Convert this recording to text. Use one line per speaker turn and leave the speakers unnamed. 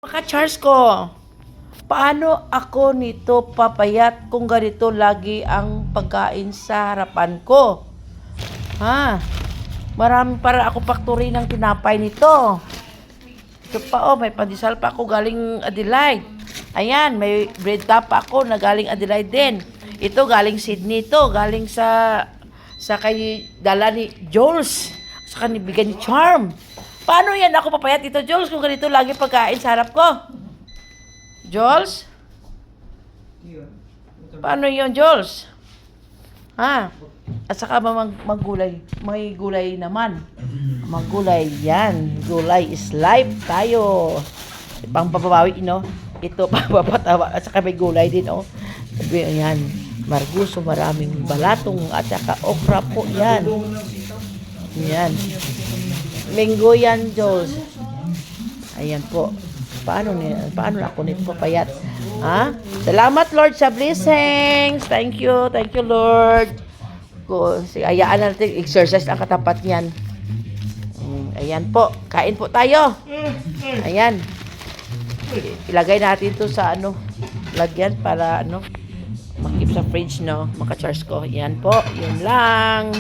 Maka-charge ko. Paano ako nito papayat kung ganito lagi ang pagkain sa harapan ko? Ha? Marami para ako pakturi ng tinapay nito. Ito pa may pandesal pa ako galing Adelaide. Ayan, may bread cup pa ako na galing Adelaide din. Ito galing Sydney to, galing sa kay dala ni Jules. Sa kanibigyan ni Charm. Paano yan ako papayat dito, Jules, kung ganito lagi pagkain sa harap ko? Jules? Paano yun, Jules? Ha? At saka maggulay. May gulay naman. Maggulay yan. Gulay is life tayo. Pang papabawi, no? Ito, papatawa. At saka may gulay din, oh. Sabi, ayan. Marguso, maraming balatong. At saka okra po, yan. Yan. Linggo yan, Jules. Ayan po. Paano ako nito papayat? Ha? Salamat, Lord, sa blessings. Thank you, Lord. Ayaan natin, exercise ang katapat niyan. Ayan po, kain po tayo. Ayan. Ilagay natin to sa lagyan para makip sa fridge, no? Maka-charge ko. Ayan po, yun lang.